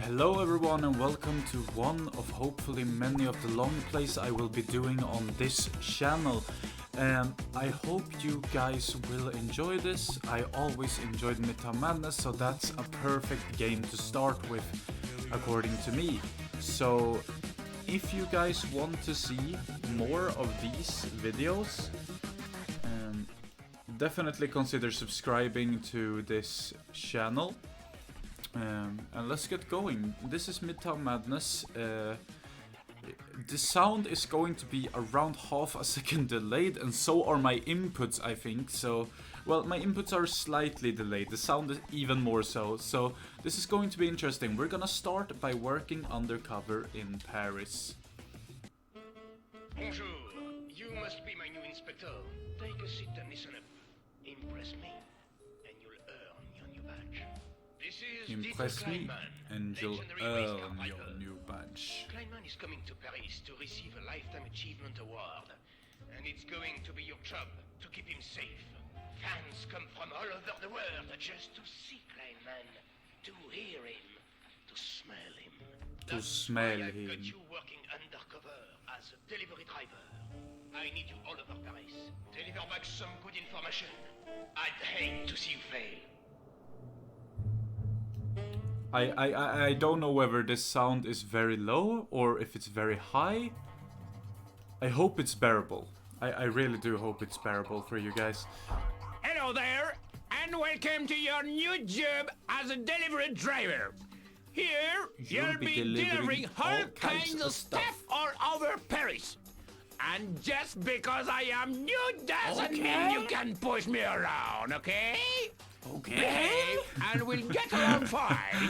Hello everyone and welcome to one of hopefully many of the long plays I will be doing on this channel. I hope you guys will enjoy this. I always enjoyed Midtown Madness, so that's a perfect game to start with, according to me. So if you guys want to see more of these videos, definitely consider subscribing to this channel. And let's get going. This is Midtown Madness. The sound is going to be around half a second delayed, and so are my inputs, I think. So, well, my inputs are slightly delayed. The sound is even more so. So, this is going to be interesting. We're gonna start by working undercover in Paris. Bonjour. You must be my new inspector. Take a seat and listen up. Impress me, and you'll earn your new badge. This is Impress me, and you'll earn your new badge. Kleinman is coming to Paris to receive a Lifetime Achievement Award. And it's going to be your job to keep him safe. Fans come from all over the world just to see Kleinman, to hear him, to smell him. To smell I've him. got you working undercover as a delivery driver. I need you all over Paris. Deliver back some good information. I'd hate to see you fail. I don't know whether this sound is very low or if it's very high. I hope it's bearable. I really do hope it's bearable for you guys. Hello there, and welcome to your new job as a delivery driver. Here, you'll be delivering all kinds of stuff all over Paris. And just because I am new doesn't mean you can push me around, okay? Okay. And we'll get along fine.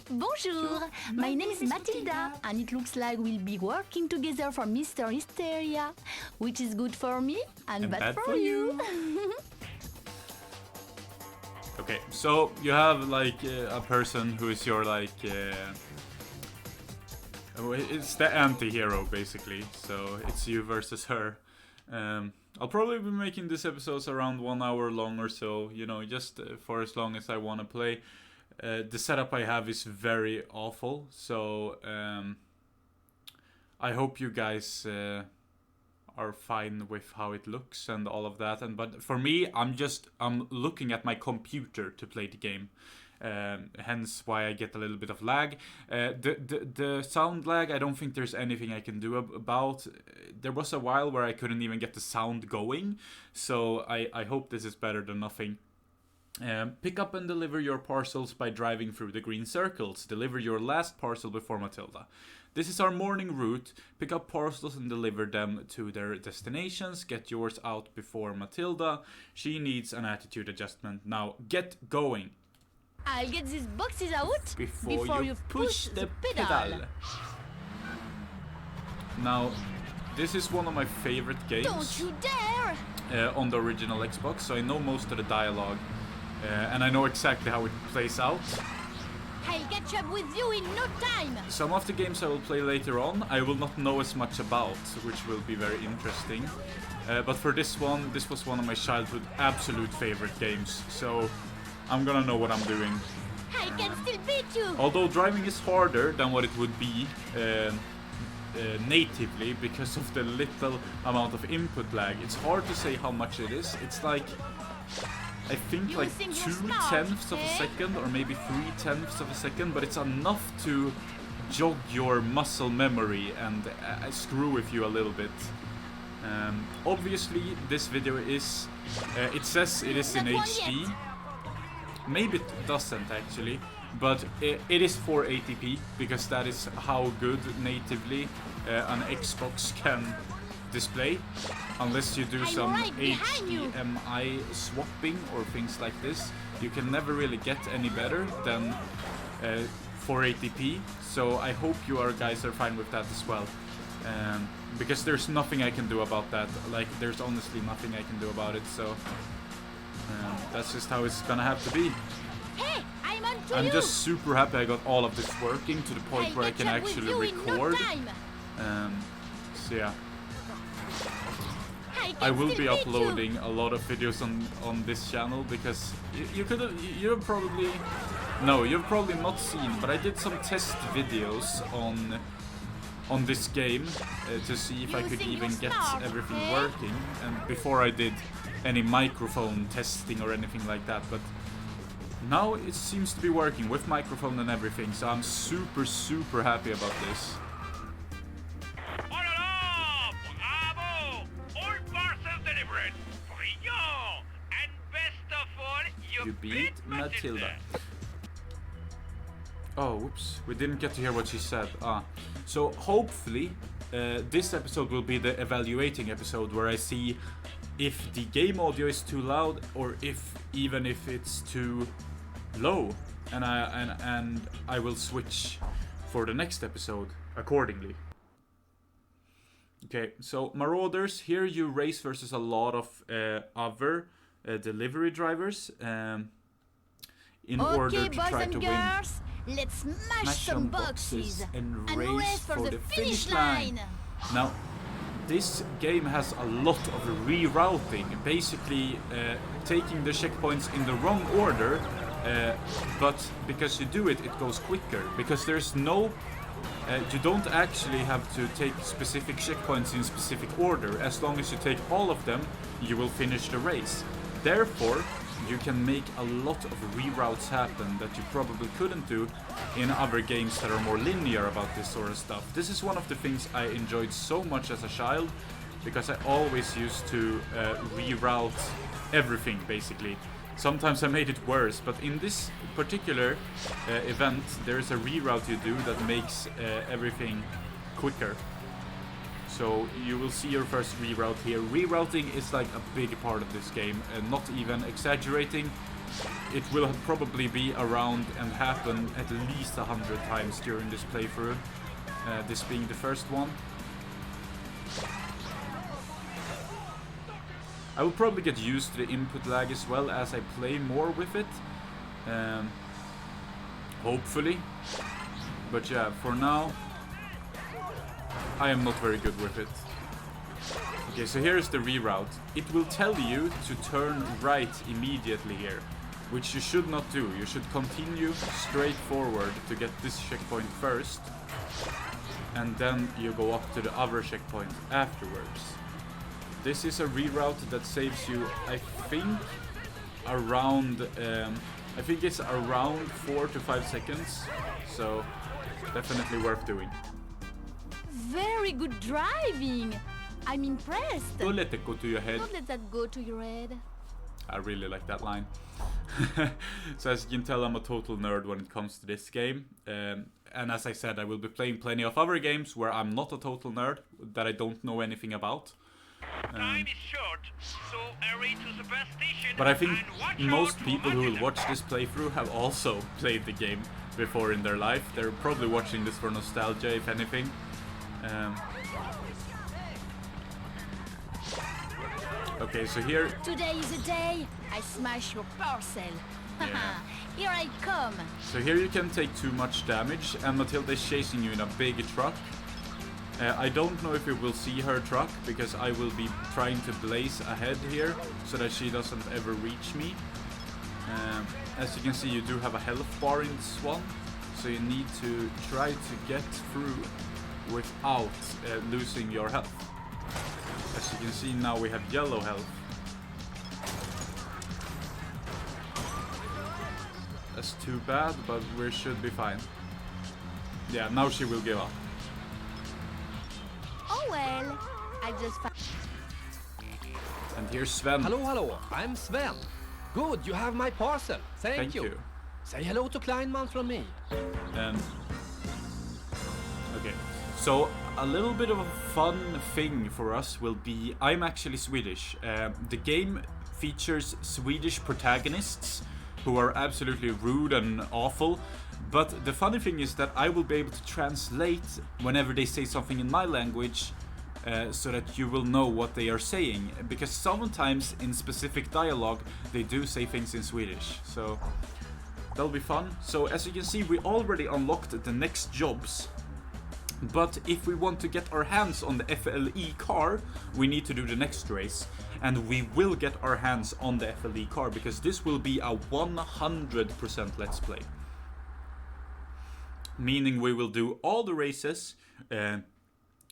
Bonjour, my name is Matilda, and it looks like we'll be working together for Mr. Hysteria, which is good for me and bad for you. Okay, so you have like a person who is your like it's the anti-hero basically, so it's you versus her. I'll probably be making these episodes around 1 hour long or so, you know, just for as long as I want to play. The setup I have is very awful, so I hope you guys are fine with how it looks and all of that. But for me, I'm looking at my computer to play the game. Hence why I get a little bit of lag. The sound lag, I don't think there's anything I can do about. There was a while where I couldn't even get the sound going, so I hope this is better than nothing. Pick up and deliver your parcels by driving through the green circles. Deliver your last parcel before Matilda. This is our morning route. Pick up parcels and deliver them to their destinations. Get yours out before Matilda. She needs an attitude adjustment. Now get going. I'll get these boxes out Before you push the pedal. Now, this is one of my favorite games. Don't you dare! On the original Xbox, so I know most of the dialogue. And I know exactly how it plays out. I'll catch up with you in no time! Some of the games I will play later on, I will not know as much about, which will be very interesting. But for this one, this was one of my childhood absolute favorite games, so I'm gonna know what I'm doing. I can still beat you! Although driving is harder than what it would be natively because of the little amount of input lag. It's hard to say how much it is. It's like, I think You like think you're 2/10 smart, of a eh? second or maybe 3/10 of a second, but it's enough to jog your muscle memory and screw with you a little bit. Obviously this video is, it says it is in Not one HD. yet. Maybe it doesn't actually, but it is 480p because that is how good natively an Xbox can display, unless you do I'm some right behind you. HDMI swapping or things like this. You can never really get any better than 480p, so I hope you guys are fine with that as well. Because there's nothing I can do about that. Like, there's honestly nothing I can do about it, so that's just how it's gonna have to be. Hey, I'm on to I'm you! just super happy I got all of this working to the point I'll where I catch can up with actually you in no record. time. So yeah, I I can will still be beat uploading a lot of videos on this channel because you probably No, you've probably not seen, but I did some test videos on this game to see if I could even get everything working, and before I did any microphone testing or anything like that, but now it seems to be working with microphone and everything, so I'm super happy about this. Oh la la! Bravo! All parcels delivered! Brilliant! And best of all, you beat Matilda. Oh, whoops. We didn't get to hear what she said. So hopefully this episode will be the evaluating episode where I see if the game audio is too loud or even if it's too low, and I will switch for the next episode accordingly. Okay, so Marauders, here you race versus a lot of other delivery drivers in order to try to win. Let's smash some boxes and race for the finish line. Now, this game has a lot of rerouting, basically taking the checkpoints in the wrong order, but because you do it, it goes quicker. Because there's no, you don't actually have to take specific checkpoints in specific order. As long as you take all of them, you will finish the race. Therefore, you can make a lot of reroutes happen that you probably couldn't do in other games that are more linear about this sort of stuff. This is one of the things I enjoyed so much as a child, because I always used to reroute everything, basically. Sometimes I made it worse, but in this particular event, there is a reroute you do that makes everything quicker. So you will see your first reroute here. Rerouting is like a big part of this game, and not even exaggerating. It will probably be around and happen at least 100 times during this playthrough, this being the first one. I will probably get used to the input lag as well as I play more with it, hopefully. But yeah, for now I am not very good with it. Okay, so here's the reroute. It will tell you to turn right immediately here, which you should not do. You should continue straight forward to get this checkpoint first, and then you go up to the other checkpoint afterwards. This is a reroute that saves you, I think, around, I think it's around 4 to 5 seconds, so definitely worth doing. Very good driving. I'm impressed. Don't let it go to your head. Don't let that go to your head. I really like that line. So as you can tell, I'm a total nerd when it comes to this game. And as I said, I will be playing plenty of other games where I'm not a total nerd, that I don't know anything about. Time is short, so hurry to the bus station. But I think and watch most out people for who will Matilda. watch this playthrough have also played the game before in their life. They're probably watching this for nostalgia, if anything. Okay, so here... Today is a day I smash your parcel. Yeah. Here I come. So here you can take too much damage, and Matilda is chasing you in a big truck. I don't know if you will see her truck, because I will be trying to blaze ahead here, so that she doesn't ever reach me. As you can see, you do have a health bar in this one, so you need to try to get through without losing your health. As you can see, now we have yellow health. That's too bad, but we should be fine. Yeah, now she will give up. Oh well, I just And here's Sven. Hello, I'm Sven. Good, you have my parcel. Thank you. you. Say hello to Kleinman from me. Okay, so a little bit of a fun thing for us will be, I'm actually Swedish. The game features Swedish protagonists who are absolutely rude and awful, but the funny thing is that I will be able to translate whenever they say something in my language, so that you will know what they are saying, because sometimes in specific dialogue they do say things in Swedish, so that'll be fun. So as you can see, we already unlocked the next jobs, but if we want to get our hands on the FLE car, we need to do the next race, and we will get our hands on the FLE car, because this will be a 100% let's play. meaning we will do all the races,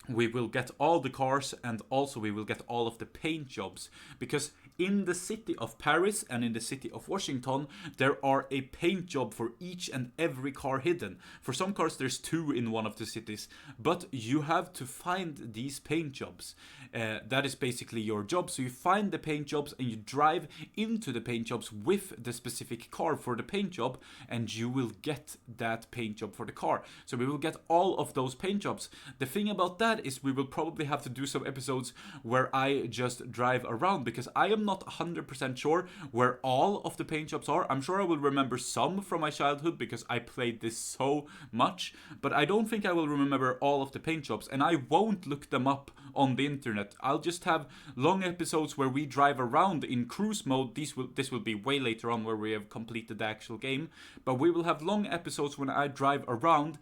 we will get all the cars, and also we will get all of the paint jobs, because in the city of Paris and in the city of Washington, there are a paint job for each and every car hidden. For some cars, there's 2 in one of the cities, but you have to find these paint jobs. That is basically your job. So you find the paint jobs and you drive into the paint jobs with the specific car for the paint job, and you will get that paint job for the car. So we will get all of those paint jobs. The thing about that is we will probably have to do some episodes where I just drive around, because I am not 100% sure where all of the paint jobs are. I'm sure I will remember some from my childhood because I played this so much, but I don't think I will remember all of the paint jobs, and I won't look them up on the internet. I'll just have long episodes where we drive around in cruise mode. This will be way later on where we have completed the actual game, but we will have long episodes when I drive around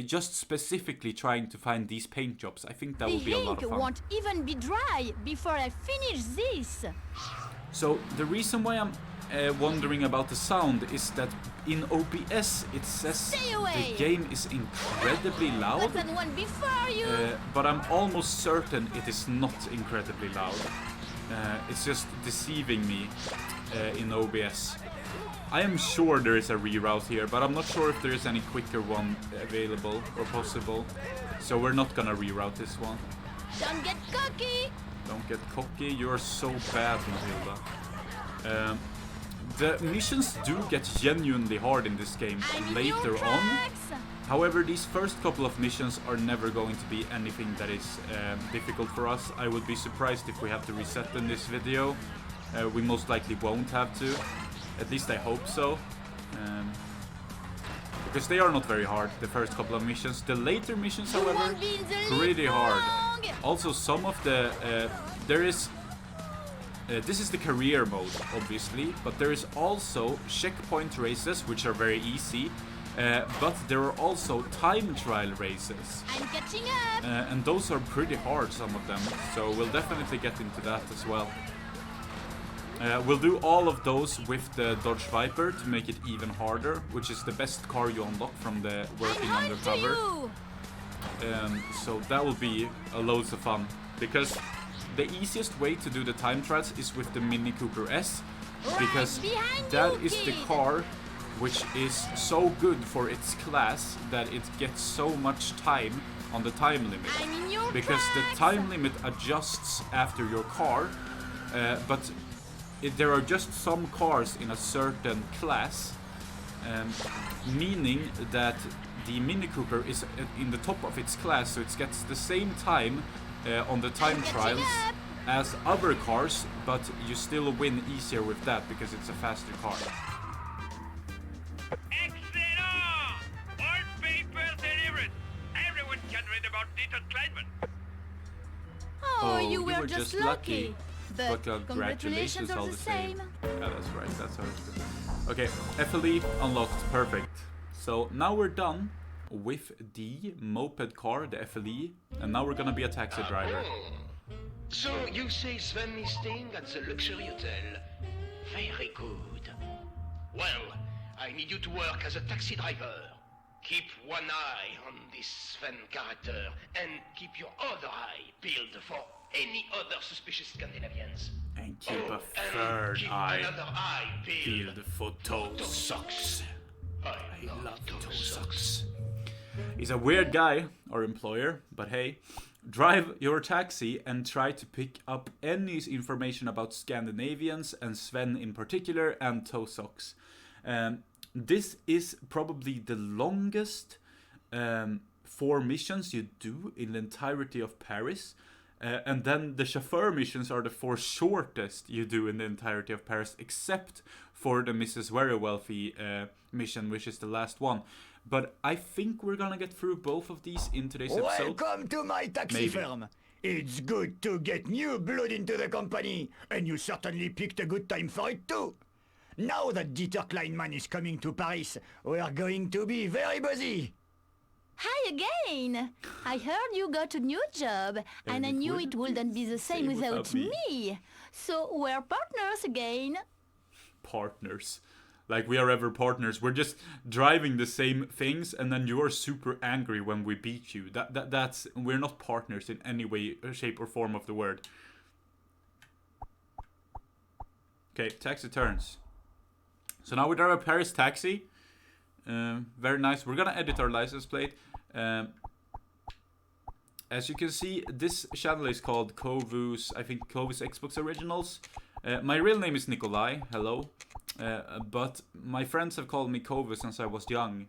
just specifically trying to find these paint jobs. I think that will be a lot of fun. The ink won't even be dry before I finish this. So the reason why I'm wondering about the sound is that in OBS it says the game is incredibly loud, That's the one before you. but I'm almost certain it is not incredibly loud. It's just deceiving me in OBS. I am sure there is a reroute here, but I'm not sure if there is any quicker one available or possible. So we're not gonna reroute this one. Don't get cocky. Don't get cocky, you're so bad, Matilda. The missions do get genuinely hard in this game later on. However, these first couple of missions are never going to be anything that is difficult for us. I would be surprised if we have to reset in this video. We most likely won't have to. At least I hope so. Because they are not very hard, the first couple of missions. The later missions, however, pretty hard. Also, some of the... this is the career mode, obviously, but there is also checkpoint races, which are very easy. But there are also time trial races. I'm catching up. And those are pretty hard, some of them. So we'll definitely get into that as well. We'll do all of those with the Dodge Viper to make it even harder, which is the best car you unlock from the working undercover. So that will be loads of fun, because the easiest way to do the time trials is with the Mini Cooper S, because that is the car which is so good for its class that it gets so much time on the time limit, because the time limit adjusts after your car, but there are just some cars in a certain class, meaning that the Mini Cooper is in the top of its class, so it gets the same time on the time trials as other cars, but you still win easier with that because it's a faster car. Excellent! All papers delivered. Everyone can read about Little Kleinman. Oh, you were just lucky. But congratulations all the same. Yeah, that's right. That's how it's good. Okay, FLE unlocked. Perfect. So now we're done with the moped car, the FLE, and now we're gonna be a taxi driver. So you say Sven is staying at the luxury hotel? Very good. Well, I need you to work as a taxi driver. Keep one eye on this Sven character, and keep your other eye peeled for any other suspicious Scandinavians. And keep a third eye another eye peeled for toe socks. I love toe socks. He's a weird guy, our employer, but hey, drive your taxi and try to pick up any information about Scandinavians and Sven in particular and toe socks. This is probably the longest 4 missions you do in the entirety of Paris. And then the chauffeur missions are the 4 shortest you do in the entirety of Paris, except for the Mrs. Very Wealthy mission, which is the last one. But I think we're gonna get through both of these in today's episode. Welcome to my taxi firm. It's good to get new blood into the company, and you certainly picked a good time for it too. Now that Dieter Kleinman is coming to Paris, we're going to be very busy. Hi again! I heard you got a new job, and I knew it wouldn't be the same without me. So we're partners again. Partners. like we are ever partners. We're just driving the same things, and then you're super angry when we beat you. That's we're not partners in any way, shape, or form of the word. Okay, taxi turns. So now we drive a Paris taxi. Very nice. We're gonna edit our license plate. As you can see, this channel is called Kovu's, I think Kovu's Xbox Originals. My real name is Nikolai, hello. But my friends have called me Kovu since I was young,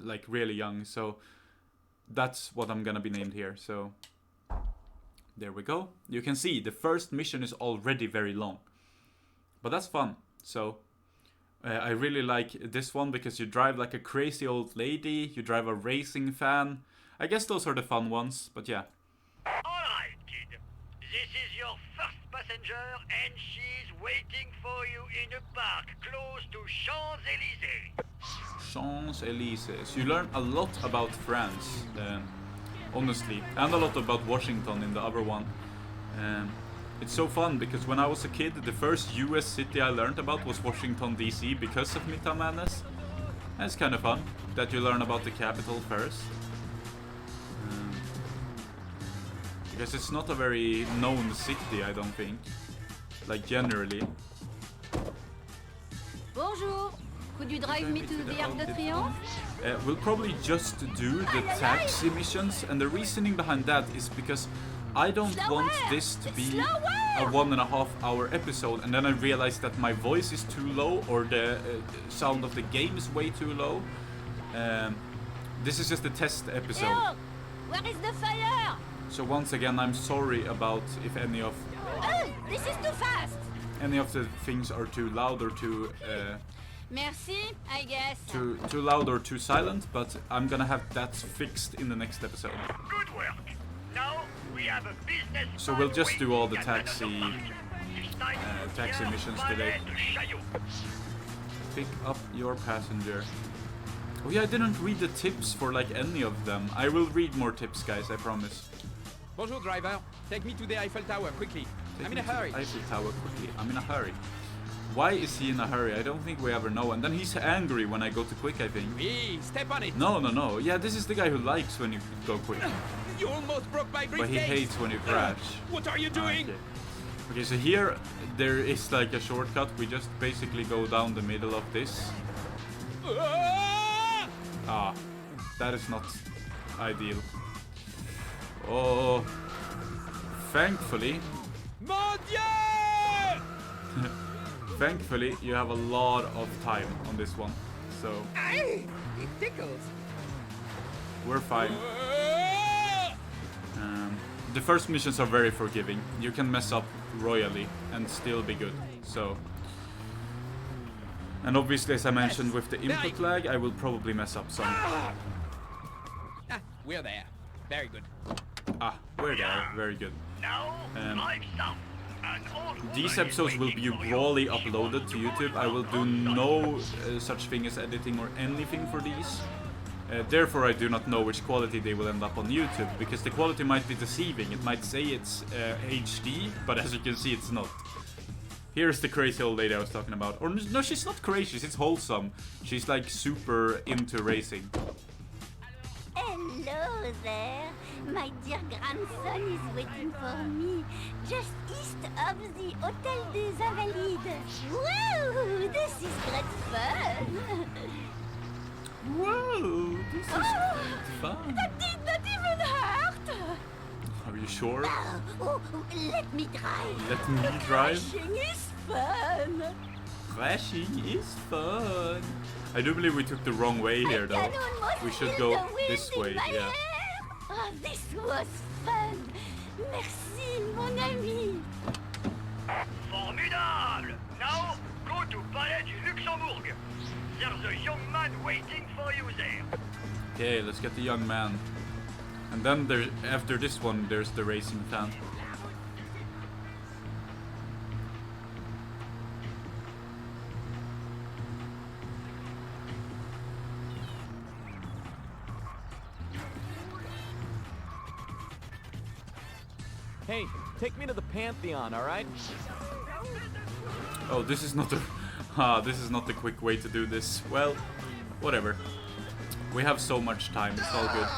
like really young, so that's what I'm gonna be named here, so there we go. You can see the first mission is already very long, but that's fun. So I really like this one because you drive like a crazy old lady, you drive a racing fan. I guess those are the fun ones, but yeah. Alright, kid. This is your first passenger, and she's waiting for you in a park close to Champs-Élysées. Champs-Élysées. You learn a lot about France, honestly, and a lot about Washington in the other one. It's so fun because when I was a kid, the first US city I learned about was Washington DC because of Midtown Madness. And it's kind of fun that you learn about the capital first. Because it's not a very known city, I don't think. Like, generally. Bonjour. Could you drive me to the Arc de Triomphe? We'll probably just do the taxi missions, and the reasoning behind that is because I don't want this to be a 1.5 hour episode, and then I realize that my voice is too low, or the sound of the game is way too low. This is just a test episode. Yo, where is the fire? So once again, I'm sorry about if any of Oh, this is too fast. any of the things are too loud or too Merci, I guess. too loud or too silent, but I'm gonna have that fixed in the next episode. Good work. Now we have a business. So we'll just do all the taxi missions today. Pick up your passenger. Oh yeah, I didn't read the tips for like any of them. I will read more tips, guys, I promise. Bonjour, driver. Take me to the Eiffel Tower, quickly. Take I'm in me a to the hurry. Eiffel Tower quickly. I'm in a hurry. Why is he in a hurry? I don't think we ever know. And then he's angry when I go too quick, I think. Oui, step on it. No. Yeah, this is the guy who likes when you go quick. You almost broke my briefcase. But he hates when you crash. What are you doing? Okay, so here there is like a shortcut. We just basically go down the middle of this. Ah! That is not ideal. Oh, thankfully, Mon Dieu! thankfully you have a lot of time on this one, so Aye, it tickles. we're fine. The first missions are very forgiving. You can mess up royally and still be good. So, and obviously, as I mentioned with the input lag, I will probably mess up some. Ah, we're there. Very good. We're there. Very good. Now, drive south. And all These episodes will be rawly uploaded to YouTube. I will do no such thing as editing or anything for these. Therefore, I do not know which quality they will end up on YouTube, because the quality might be deceiving. It might say it's HD, but as you can see, it's not. Here's the crazy old lady I was talking about. Or no, she's not crazy, she's wholesome. She's like super into racing. Hello there. My dear grandson is waiting for me just east of the Hotel des Invalides. Whoa, this is great fun. Whoa, this is great fun. That did not even hurt. Are you sure? Oh, let me drive. Let me drive. Crashing is fun. Crashing is fun. I do believe we took the wrong way here, though. We should go this way, yeah. Oh, this was fun. Merci, mon ami. Formidable! Now, go to Palais du Luxembourg. There's a young man waiting for you there. Okay, let's get the young man. And then there, after this one, there's the racing fan. Hey, take me to the Pantheon, alright? Oh, this is not a... Ah, this is not the quick way to do this. Well, whatever. We have so much time, it's all good.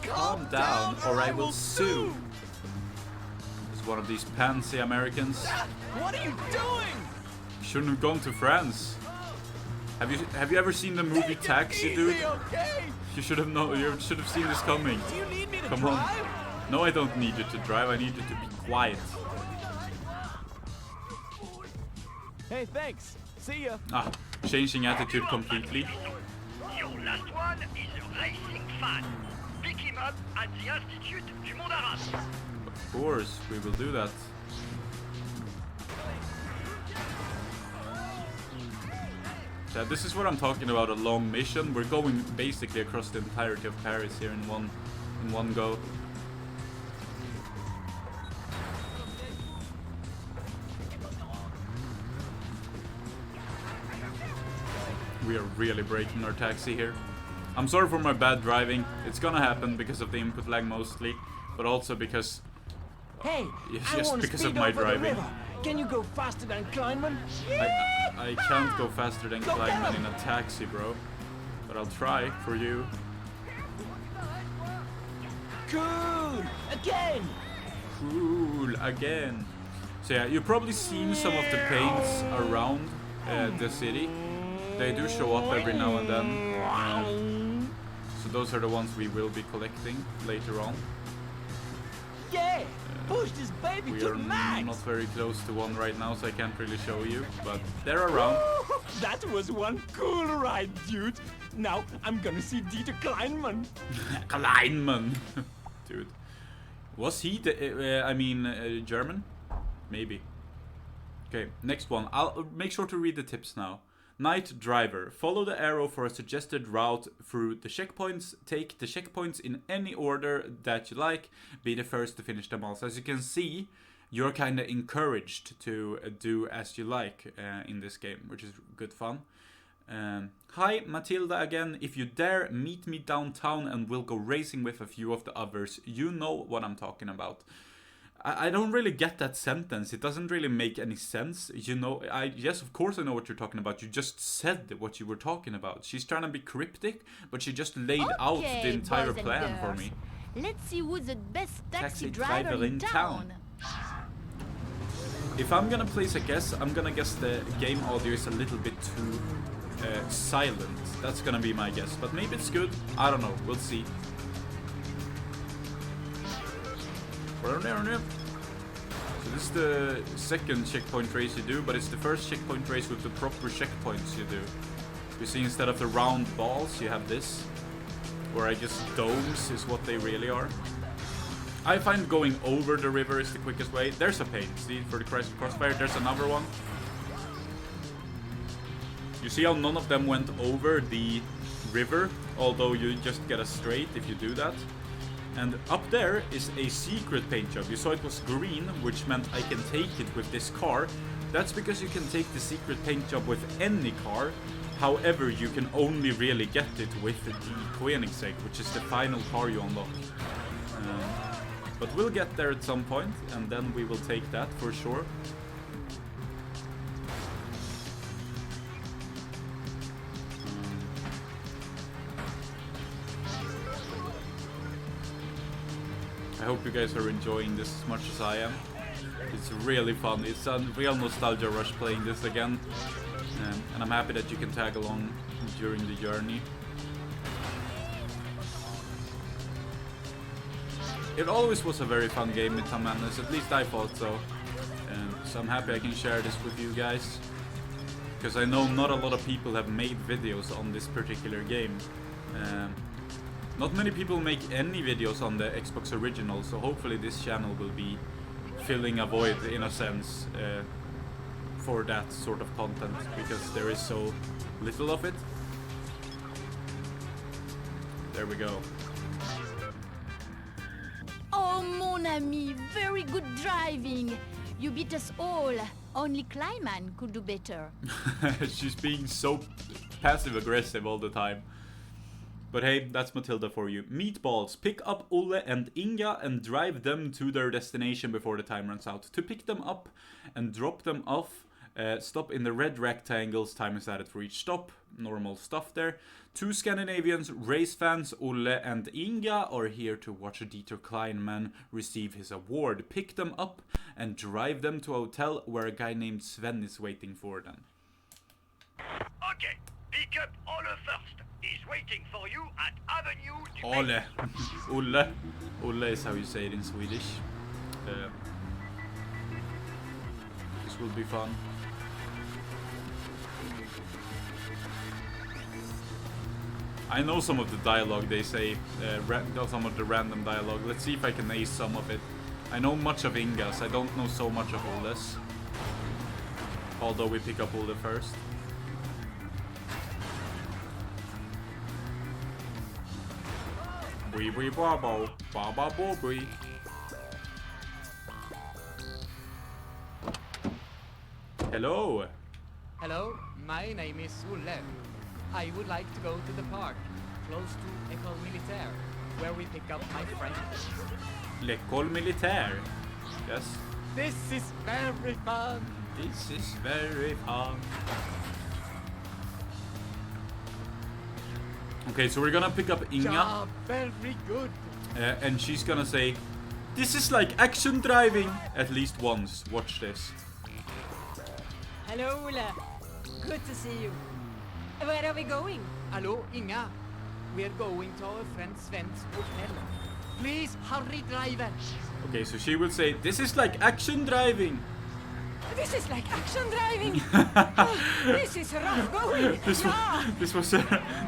Calm down, or I will sue. It's one of these pansy Americans. What are you doing? Shouldn't have gone to France. Have you ever seen the movie Taxi, dude? Okay? You should have known. You should have seen this coming. Do you need me to Come drive? on. No, I don't need you to drive. I need you to be quiet. Hey, thanks. See ya. Ah, changing attitude completely. Your last one is a racing fan. Pick him up at the Institute du Monde Arabe. Of course, we will do that. Yeah, this is what I'm talking about, a long mission. We're going basically across the entirety of Paris here in one go. We are really breaking our taxi here. I'm sorry for my bad driving. It's gonna happen because of the input lag mostly, but also because Hey, Yes, I just want to because speed of my over driving. the river. Can you go faster than Kleinman? I can't go faster than Go Kleinman down. in a taxi, bro. But I'll try for you. Cool. Again. Cool again. So yeah, you've probably seen some of the paints around the city. They do show up every now and then. So those are the ones we will be collecting later on. Yeah. Push this baby We to are the max. not very close to one right now, so I can't really show you, but they're around. That was one cool ride, dude. Now I'm gonna see Dieter Kleinman. Kleinman! Dude. Was he German? Maybe. Okay, next one. I'll make sure to read the tips now. Night driver. Follow the arrow for a suggested route through the checkpoints. Take the checkpoints in any order that you like. Be the first to finish them all. So as you can see, you're kind of encouraged to do as you like in this game, which is good fun. Hi, Matilda again. If you dare, meet me downtown and we'll go racing with a few of the others. You know what I'm talking about. I don't really get that sentence. It doesn't really make any sense. You know, yes, of course I know what you're talking about. You just said what you were talking about. She's trying to be cryptic, but she just laid out the entire boys and plan for girls. me. Let's see who's the best taxi Taxi driver driver in in town. If I'm gonna place a guess, I'm gonna guess the game audio is a little bit too silent. That's gonna be my guess, but maybe it's good. I don't know. We'll see. So this is the second checkpoint race you do, but it's the first checkpoint race with the proper checkpoints you do. You see, instead of the round balls, you have this, where I guess domes is what they really are. I find going over the river is the quickest way. There's a paint, see, for the crossfire. There's another one. You see how none of them went over the river, although you just get a straight if you do that. And up there is a secret paint job. You saw it was green, which meant I can take it with this car. That's because you can take the secret paint job with any car. However, you can only really get it with the Koenigsegg, which is the final car you unlock. But we'll get there at some point, and then we will take that for sure. I hope you guys are enjoying this as much as I am. It's really fun. It's a real nostalgia rush playing this again. And I'm happy that you can tag along during the journey. It always was a very fun game, Midtown Madness, at least I thought so. So I'm happy I can share this with you guys. Because I know not a lot of people have made videos on this particular game. Not many people make any videos on the Xbox original, so hopefully this channel will be filling a void in a sense for that sort of content, because there is so little of it. There we go. Oh, mon ami, very good driving. You beat us all. Only Kleinman could do better. She's being so passive-aggressive all the time. But hey, that's Matilda for you. Meatballs. Pick up Ole and Inga and drive them to their destination before the time runs out. To pick them up and drop them off, Stop in the red rectangles. Time is added for each stop. Normal stuff there. 2 Scandinavians, race fans, Olle and Inga, are here to watch Dieter Kleinman receive his award. Pick them up and drive them to a hotel where a guy named Sven is waiting for them. Okay, pick up Olle first. He's waiting for you at Avenue du Olle. Olle. Olle is how you say it in Swedish. This will be fun. I know some of the dialogue they say, some of the random dialogue. Let's see if I can ace some of it. I know much of Inga's, I don't know so much of Olle's. Although we pick up Olle first. Wee wee wabo, baba bobby. Hello. Hello, my name is Olle. I would like to go to the park, close to École Militaire, where we pick up my friend. L'école militaire. Yes. This is very fun. This is very fun. Okay, so we're gonna pick up Inga. Yeah, very good. And she's gonna say, "This is like action driving." At least once. Watch this. Hello, Olle. Good to see you. Where are we going? Hello, Inga. We're going to our friend Sven's hotel. Please hurry, driver. Okay, so she will say, "This is like action driving." This is like action driving. This is rough going.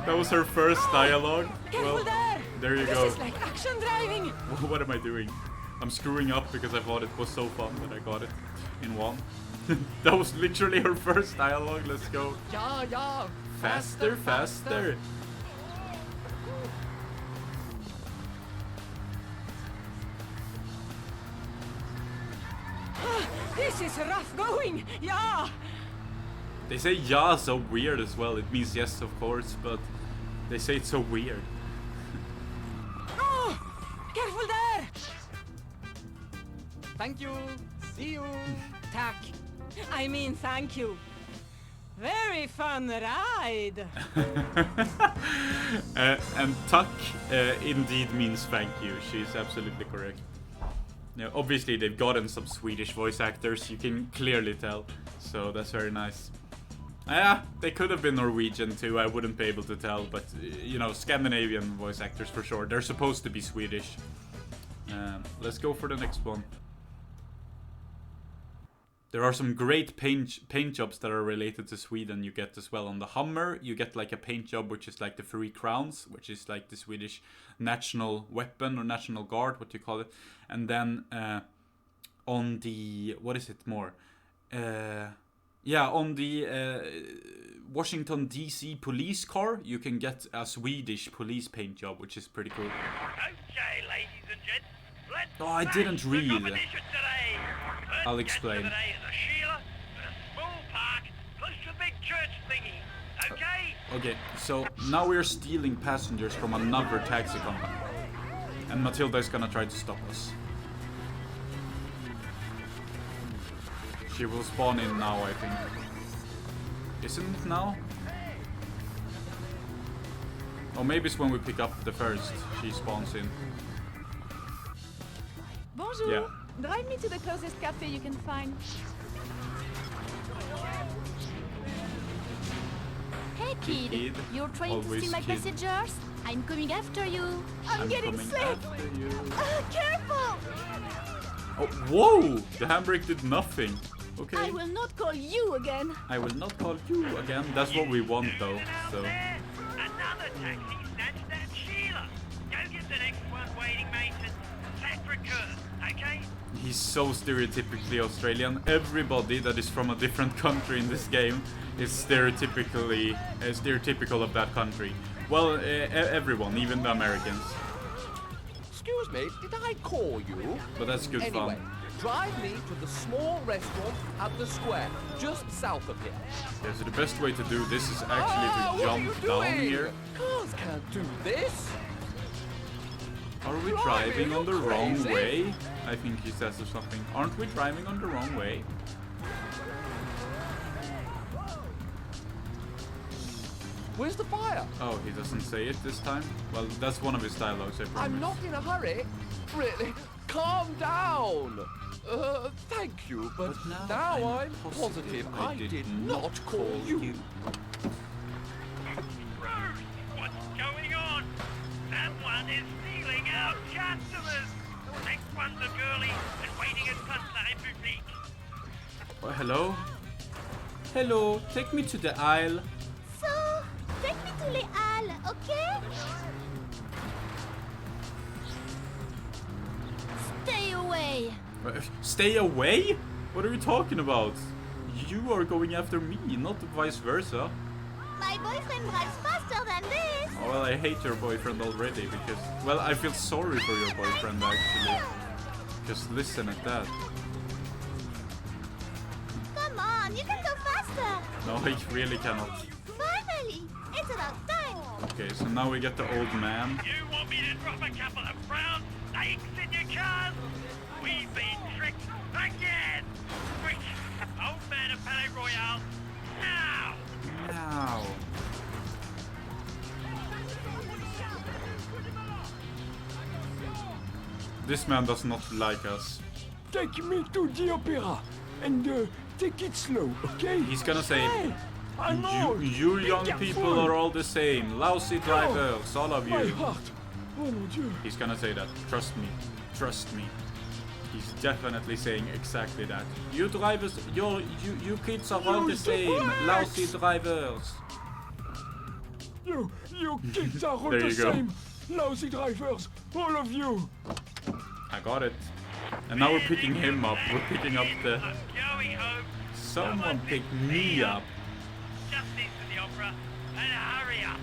That was her first dialogue. Careful Well, there. you This go. is like action driving. What am I doing? I'm screwing up because I thought it was so fun that I got it in one. That was literally her first dialogue. Let's go. Yeah, yeah. Faster, faster. This is rough going. Yeah. They say "ja" so weird as well. It means yes, of course, but they say it so weird. Oh, careful there. Thank you. See you. Tack. I mean, thank you. Very fun ride. And "tack" indeed means thank you. She's absolutely correct. Now, obviously, they've gotten some Swedish voice actors. You can clearly tell. So that's very nice. Yeah, they could have been Norwegian too. I wouldn't be able to tell. But, you know, Scandinavian voice actors for sure. They're supposed to be Swedish. Let's go for the next one. There are some great paint jobs that are related to Sweden you get as well. On the Hummer, you get like a paint job which is like the 3 crowns, which is like the Swedish national weapon or national guard, what do you call it? And then on the, what is it more? On the Washington DC police car, you can get a Swedish police paint job, which is pretty cool. Okay, ladies and gents. Let's Oh, I didn't smash the read. competition today. First I'll catch explain. of the day is a Sheila at a small park close to a big church thingy. Okay? Okay, so now we're stealing passengers from another taxi company. And Matilda is gonna try to stop us. She will spawn in now, I think. Isn't it now? Or maybe it's when we pick up the first, she spawns in. Bonjour. Yeah. Drive me to the closest cafe you can find. Hey kid, Kid, you're trying to always steal my kid. passengers? I'm coming after you. I'm getting coming sick. after you. Careful! Oh, whoa! The handbrake did nothing. Okay. I will not call you again. I will not call you again. That's what we want though, so. Another taxi snatched that Sheila. Go get the next one waiting, mate, and Sacre-Cœur, okay? He's so stereotypically Australian. Everybody that is from a different country in this game is stereotypical of that country. Well, everyone, even the Americans. Excuse me, did I call you? But that's good Anyway, fun. drive me to the small restaurant at the square, just south of here. Yeah, so the best way to do this is actually Ah, to what are you jump down doing? here. Cars can't do this. Are we Blimey, driving are on the you wrong crazy? way? I think he says or something. Aren't we driving on the wrong way? Where's the fire? Oh, he doesn't say it this time? Well, that's one of his dialogues, I promise. I'm not in a hurry. Really? Calm down. Thank you, but now I'm positive I did not call you. What's going on? Someone is stealing our customers. The next one's a girlie and waiting at Place La République. Hello? Hello, take me to the aisle. So, take me to Les Halles, okay? Stay away. Stay away? What are you talking about? You are going after me, not vice versa. My boyfriend drives faster than this. Oh, well, I hate your boyfriend already because... Well, I feel sorry for your boyfriend, actually. Just listen at that. Come on, you can go faster. No, I really cannot. Finally, it's about time. Okay, so now we get the old man. You want me to drop a couple of brown snakes in your cars? We've been tricked again! Quick! Old man of Palais Royal, now! Now. This man does not like us. Take me to the opera and take it slow, okay? He's gonna say, Hey, I'm old. you Be young careful. people are all the same. Lousy drivers, all of My you. heart. Oh mon Dieu. He's gonna say that. Trust me. Trust me. He's definitely saying exactly that. You drivers, you kids are all the same. Lousy drivers. You kids are all There the you go. same. Lousy drivers, all of you. I got it. And now we're picking him up. We're picking up the... I'm going home. Someone pick me up. Just into the opera and hurry up.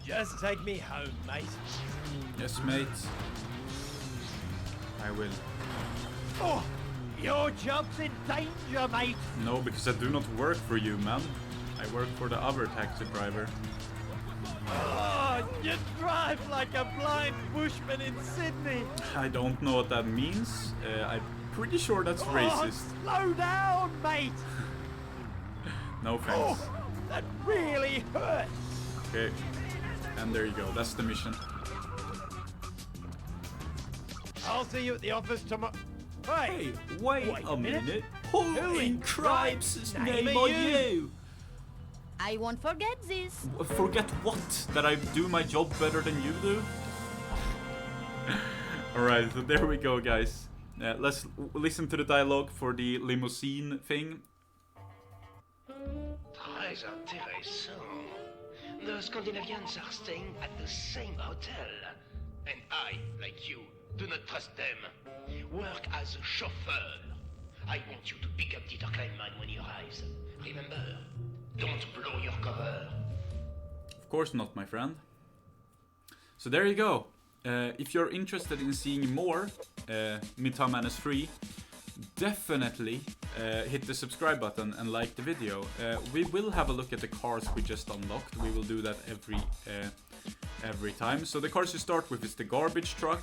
Just take me home, mate. Yes, mate. I will. Oh, your job's in danger, mate. No, because I do not work for you, man. I work for the other taxi driver. Oh, you drive like a blind bushman in Sydney. I don't know what that means. I'm pretty sure that's racist. Slow down, mate. No thanks. Oh, that really hurts. Okay. And there you go. That's the mission. I'll see you at the office tomorrow. Hey, wait a minute. Who in cripes' name are you? I won't forget this. Forget what? That I do my job better than you do? Alright, so there we go, guys. Let's listen to the dialogue for the limousine thing. Très intéressant. The Scandinavians are staying at the same hotel. And I, like you, do not trust them. Work as a chauffeur. I want you to pick up Dieter Kleinman when he arrives. Remember, don't blow your cover. Of course not, my friend. So there you go. If you're interested in seeing more Midtown Madness 3, definitely hit the subscribe button and like the video. We will have a look at the cars we just unlocked. We will do that every time. So the cars you start with is the garbage truck,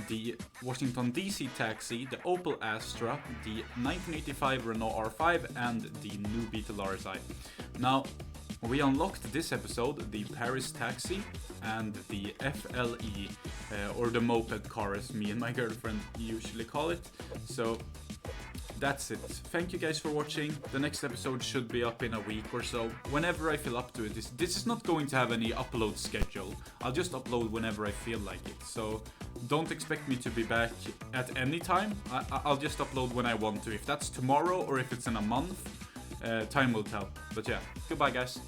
the Washington DC taxi, the Opel Astra, the 1985 Renault R5 and the new Beetle RSI. Now, we unlocked this episode the Paris taxi and the FLE, or the moped car as me and my girlfriend usually call it. So that's it. Thank you guys for watching. The next episode should be up in a week or so, whenever I feel up to it. This is not going to have any upload schedule. I'll just upload whenever I feel like it. So don't expect me to be back at any time. I'll just upload when I want to. If that's tomorrow or if it's in a month, time will tell. But yeah, goodbye guys.